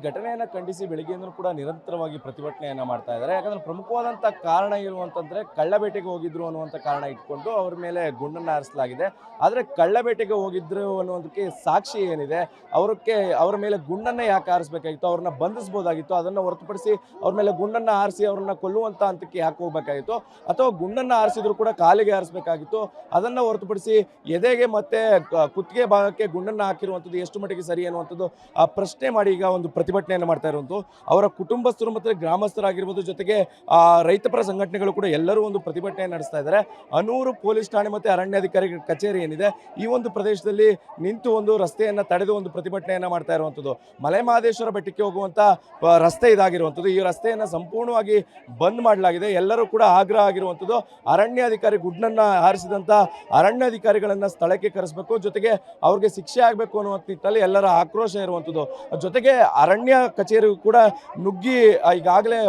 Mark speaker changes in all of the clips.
Speaker 1: ಘಟನೆಯನ್ನು ಖಂಡಿಸಿ ಬೆಳಗ್ಗೆಯಿಂದ ಕೂಡ ನಿರಂತರವಾಗಿ ಪ್ರತಿಭಟನೆಯನ್ನು ಮಾಡ್ತಾ ಇದ್ದಾರೆ. ಯಾಕಂದರೆ ಪ್ರಮುಖವಾದಂಥ ಕಾರಣ ಏನು ಅಂತಂದರೆ ಕಳ್ಳಬೇಟೆಗೆ ಹೋಗಿದ್ರು ಅನ್ನುವಂಥ ಕಾರಣ ಇಟ್ಕೊಂಡು ಅವ್ರ ಮೇಲೆ ಗುಂಡನ್ನು ಹಾರಿಸಲಾಗಿದೆ. ಆದರೆ ಕಳ್ಳಬೇಟೆಗೆ ಹೋಗಿದ್ರು ಅನ್ನೋದಕ್ಕೆ ಸಾಕ್ಷಿ ಏನಿದೆ, ಅವ್ರ ಮೇಲೆ ಗುಂಡನ್ನು ಯಾಕೆ ಹಾರಿಸಬೇಕಾಗಿತ್ತು, ಅವ್ರನ್ನ ಬಂಧಿಸ್ಬೋದಾಗಿತ್ತು. ಅದನ್ನು ಹೊರತುಪಡಿಸಿ ಅವ್ರ ಮೇಲೆ ಗುಂಡನ್ನು ಹಾರಿಸಿ ಅವ್ರನ್ನ ಕೊಲ್ಲುವಂಥ ಹಂತಕ್ಕೆ ಯಾಕೆ ಹೋಗಬೇಕಾಗಿತ್ತು, ಅಥವಾ ಗುಂಡನ್ನು ಹಾರಿಸಿದ್ರು ಕೂಡ ಕಾಲಿಗೆ ಹಾರಿಸಬೇಕಾಗಿತ್ತು. ಅದನ್ನು ಹೊರತುಪಡಿಸಿ ಎದೆಗೆ ಮತ್ತೆ ಕುತ್ತಿಗೆ ಭಾಗಕ್ಕೆ ಗುಂಡನ್ನು ಹಾಕಿರುವಂಥದ್ದು ಎಷ್ಟು ಮಟ್ಟಿಗೆ ಸರಿ ಅನ್ನುವಂಥದ್ದು ಪ್ರಶ್ನೆ ಮಾಡಿ ಈಗ ಒಂದು ಪ್ರತಿಭಟನೆಯನ್ನು ಮಾಡ್ತಾ ಇರುವಂಥದ್ದು. ಅವರ ಕುಟುಂಬಸ್ಥರು ಮತ್ತು ಗ್ರಾಮಸ್ಥರಾಗಿರ್ಬೋದು, ಜೊತೆಗೆ ರೈತಪರ ಸಂಘಟನೆಗಳು ಕೂಡ ಎಲ್ಲರೂ ಒಂದು ಪ್ರತಿಭಟನೆ ನಡೆಸ್ತಾ ಇದ್ದಾರೆ. ಅನೂರು ಪೊಲೀಸ್ ಠಾಣೆ ಮತ್ತು ಅರಣ್ಯಾಧಿಕಾರಿ ಕಚೇರಿ ಏನಿದೆ ಈ ಒಂದು ಪ್ರದೇಶದಲ್ಲಿ ನಿಂತು ಒಂದು ರಸ್ತೆಯನ್ನು ತಡೆದು ಒಂದು ಪ್ರತಿಭಟನೆಯನ್ನು ಮಾಡ್ತಾ ಇರುವಂಥದ್ದು. ಮಲೆಮಹದೇಶ್ವರ ಬೆಟ್ಟಕ್ಕೆ ಹೋಗುವಂಥ ರಸ್ತೆ ಇದಾಗಿರುವಂಥದ್ದು. ಈ ರಸ್ತೆಯನ್ನು ಸಂಪೂರ್ಣವಾಗಿ ಬಂದ್ ಮಾಡಲಾಗಿದೆ. ಎಲ್ಲರೂ ಕೂಡ ಆಗ್ರಹ ಆಗಿರುವಂಥದ್ದು ಅರಣ್ಯಾಧಿಕಾರಿ ಗುಡ್ಡನ್ನು ಹಾರಿಸಿದಂಥ ಅರಣ್ಯಾಧಿಕಾರಿಗಳನ್ನು ಸ್ಥಳಕ್ಕೆ ಕರೆಸಬೇಕು, ಜೊತೆಗೆ ಅವ್ರಿಗೆ ಶಿಕ್ಷೆ ಆಗಬೇಕು ಅನ್ನುವಂಥ ನಿಟ್ಟಿನಲ್ಲಿ ಎಲ್ಲರ ಆಕ್ರೋಶ ಇರುವಂಥದ್ದು. ಜೊತೆಗೆ ಅರಣ್ಯ ಕಚೇರಿಗೂ ಕೂಡ ನುಗ್ಗಿ ಈಗಾಗಲೇ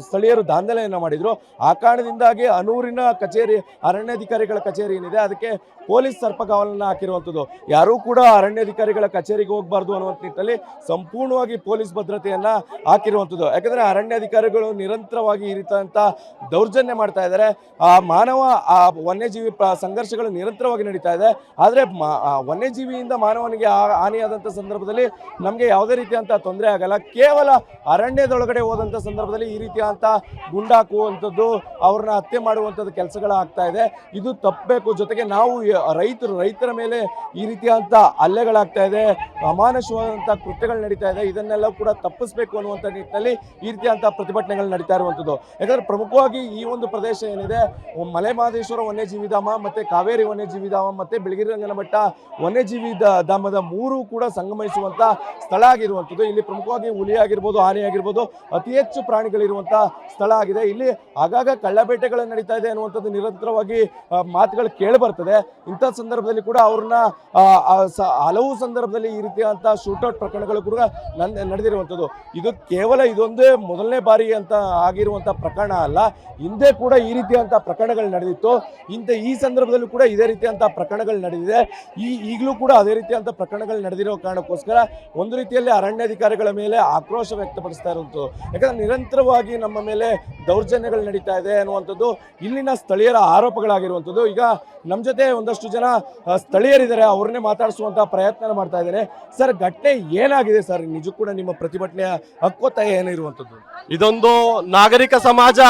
Speaker 1: ಸ್ಥಳೀಯರು ದಾಂಧಲೆಯನ್ನು ಮಾಡಿದರು. ಆ ಕಾರಣದಿಂದಾಗಿ ಅನೂರಿನ ಕಚೇರಿ ಅರಣ್ಯಾಧಿಕಾರಿಗಳ ಕಚೇರಿ ಏನಿದೆ ಅದಕ್ಕೆ ಪೊಲೀಸ್ ಸರ್ಪಗಾವಲನ್ನು ಹಾಕಿರುವಂಥದ್ದು. ಯಾರೂ ಕೂಡ ಅರಣ್ಯಾಧಿಕಾರಿಗಳ ಕಚೇರಿಗೆ ಹೋಗಬಾರ್ದು ಅನ್ನುವಂಥ ನಿಟ್ಟಿನಲ್ಲಿ ಸಂಪೂರ್ಣವಾಗಿ ಪೊಲೀಸ್ ಭದ್ರತೆಯನ್ನು ಹಾಕಿರುವಂಥದ್ದು. ಯಾಕಂದರೆ ಅರಣ್ಯಾಧಿಕಾರಿಗಳು ನಿರಂತರವಾಗಿ ಈ ರೀತಿಯಂಥ ದೌರ್ಜನ್ಯ ಮಾಡ್ತಾ ಇದ್ದಾರೆ. ಮಾನವ ವನ್ಯಜೀವಿ ಸಂಘರ್ಷಗಳು ನಿರಂತರವಾಗಿ ನಡೀತಾ ಇದೆ. ಆದರೆ ವನ್ಯಜೀವಿಯಿಂದ ಮಾನವನಿಗೆ ಹಾನಿಯಾದಂಥ ಸಂದರ್ಭದಲ್ಲಿ ನಮಗೆ ಯಾವುದೇ ರೀತಿಯಂಥ ತೊಂದರೆ ಆಗಲ್ಲ. ಕೇವಲ ಅರಣ್ಯದೊಳಗಡೆ ಹೋದಂಥ ಸಂದರ್ಭದಲ್ಲಿ ಈ ರೀತಿಯಾದಂಥ ಗುಂಡಾಕುವಂಥದ್ದು, ಅವ್ರನ್ನ ಹತ್ಯೆ ಮಾಡುವಂಥದ್ದು ಕೆಲಸಗಳಾಗ್ತಾ ಇದೆ. ಇದು ತಪ್ಪಬೇಕು. ಜೊತೆಗೆ ನಾವು ರೈತರ ಮೇಲೆ ಈ ರೀತಿಯಾದಂಥ ಹಲ್ಲೆಗಳಾಗ್ತಾ ಇದೆ, ಅಮಾನುಷವಾದಂಥ ಕೃತ್ಯಗಳು ನಡೀತಾ ಇದೆ. ಇದನ್ನೆಲ್ಲ ಕೂಡ ತಪ್ಪಿಸಬೇಕು ಅನ್ನುವಂಥ ನಿಟ್ಟಿನಲ್ಲಿ ಈ ರೀತಿಯಾದಂಥ ಪ್ರತಿಭಟನೆಗಳು ನಡೀತಾ ಇರುವಂಥದ್ದು. ಯಾಕಂದರೆ ಪ್ರಮುಖವಾಗಿ ಈ ಒಂದು ಪ್ರದೇಶ ಏನಿದೆ ಮಲೆಮಹದೇಶ್ವರ ವನ್ಯಜೀವಿ ಧಾಮ ಮತ್ತು ಕಾವೇರಿ ವನ್ಯಜೀವಿ ಧಾಮ ಮತ್ತು ಬಿಳಿಗಿರಿ ರಂಗನ ಬೆಟ್ಟ ವನ್ಯಜೀವಿ ಧಾಮದ ಮೂರು ಕೂಡ ಸಂಗಮಿಸುವಂಥ ಸ್ಥಳ ಆಗಿರುವಂಥದ್ದು. ಇಲ್ಲಿ ಪ್ರಮುಖವಾಗಿ ಹುಲಿ ಆಗಿರ್ಬೋದು, ಆನೆ ಆಗಿರ್ಬೋದು, ಅತಿ ಹೆಚ್ಚು ಪ್ರಾಣಿಗಳಿರುವಂಥ ಸ್ಥಳ ಆಗಿದೆ. ಇಲ್ಲಿ ಆಗಾಗ ಕಳ್ಳಬೇಟೆಗಳು ನಡೀತಾ ಇದೆ ಅನ್ನುವಂಥದ್ದು ನಿರಂತರವಾಗಿ ಮಾತುಗಳು ಕೇಳಿ ಬರ್ತದೆ. ಇಂಥ ಸಂದರ್ಭದಲ್ಲಿ ಕೂಡ ಅವ್ರನ್ನ ಹಲವು ಸಂದರ್ಭದಲ್ಲಿ ಈ ರೀತಿಯಾದಂಥ ಶೂಟೌಟ್ ಪ್ರಕರಣಗಳು ಕೂಡ ನಡೆದಿರುವಂಥದ್ದು. ಇದು ಕೇವಲ ಇದೊಂದೇ ಮೊದಲನೇ ಬಾರಿ ಅಂತ ಆಗಿರುವಂಥ ಪ್ರಕರಣ ಅಲ್ಲ. ಹಿಂದೆ ಕೂಡ ಈ ರೀತಿಯಾದಂಥ ಪ್ರಕರಣಗಳು ನಡೆದಿತ್ತು. ಈ ಸಂದರ್ಭದಲ್ಲೂ ಕೂಡ ಇದೇ ರೀತಿಯಾದಂಥ ಪ್ರಕರಣಗಳು ನಡೆದಿದೆ. ಈಗಲೂ ಕೂಡ ಅದೇ ರೀತಿಯಾದಂಥ ಪ್ರಕರಣಗಳು ನಡೆದಿರೋ ಕಾರಣಕ್ಕೋಸ್ಕರ ಒಂದು ರೀತಿಯಲ್ಲಿ ಅರಣ್ಯಾಧಿಕಾರಿಗಳ ಮೇಲೆ ಆಕ್ರೋಶ ವ್ಯಕ್ತಪಡಿಸ್ತಾ ಇರುವಂಥದ್ದು. ಯಾಕಂದರೆ ನಿರಂತರವಾಗಿ ನಮ್ಮ ಮೇಲೆ ದೌರ್ಜನ್ಯಗಳು ನಡೀತಾ ಇದೆ ಅನ್ನುವಂಥದ್ದು ಇಲ್ಲಿನ ಸ್ಥಳೀಯರ ಆರೋಪಗಳಾಗಿರುವಂಥದ್ದು. ಈಗ ನಮ್ಮ ಜೊತೆ ಒಂದಷ್ಟು ಜನ ಸ್ಥಳೀಯರಿದ್ದಾರೆ, ಅವ್ರನ್ನೇ ಮಾತಾಡಿಸುವಂಥ ಪ್ರಯತ್ನ ಮಾಡ್ತಾ ಇದ್ದೇನೆ. ಸರ್, ಘಟನೆ ಏನಾಗಿದೆ ಸರ್? ನಿಜಕ್ಕೂ ಕೂಡ ನಿಮ್ಮ ಪ್ರತಿಭಟನೆಯ ಹಕ್ಕೊತ್ತಾಯ ಏನಿರುವಂಥದ್ದು?
Speaker 2: ಇದೊಂದು ನಾಗರಿಕ ಸಮಾಜ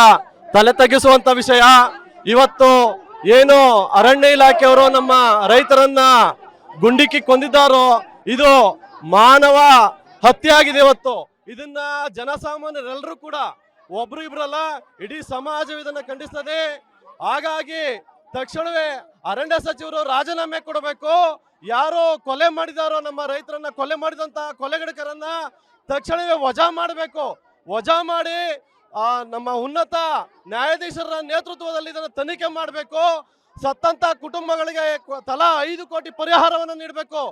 Speaker 2: ತಲೆ ತಗ್ಗಿಸುವಂತ ವಿಷಯ. ಇವತ್ತು ಏನು ಅರಣ್ಯ ಇಲಾಖೆಯವರು ನಮ್ಮ ರೈತರನ್ನ ಗುಂಡಿಕ್ಕಿ ಕೊಂದಿದ್ದಾರೋ ಇದು ಮಾನವ ಹತ್ಯೆ ಆಗಿದೆ. ಇವತ್ತು ಇದನ್ನ ಜನಸಾಮಾನ್ಯರೆಲ್ಲರೂ ಕೂಡ ಒಬ್ರು ಇಬ್ರಲ್ಲ ಇಡೀ ಸಮಾಜ ಇದನ್ನ ಖಂಡಿಸ್ತದೆ. ಹಾಗಾಗಿ ತಕ್ಷಣವೇ ಅರಣ್ಯ ಸಚಿವರು ರಾಜೀನಾಮೆ ಕೊಡಬೇಕು. ಯಾರು ಕೊಲೆ ಮಾಡಿದಾರೋ ನಮ್ಮ ರೈತರನ್ನ ಕೊಲೆ ಮಾಡಿದಂತ ಕೊಲೆಗಡಕರನ್ನ ತಕ್ಷಣವೇ ವಜಾ ಮಾಡಬೇಕು. ವಜಾ ಮಾಡಿ ನಮ್ಮ ಉನ್ನತ ನ್ಯಾಯಾಧೀಶರ ನೇತೃತ್ವದಲ್ಲಿ ಇದನ್ನು ತನಿಖೆ ಮಾಡಬೇಕು. ಸತ್ತಂತ ಕುಟುಂಬಗಳಿಗೆ ತಲಾ 5 ಕೋಟಿ ಪರಿಹಾರವನ್ನು ನೀಡಬೇಕು.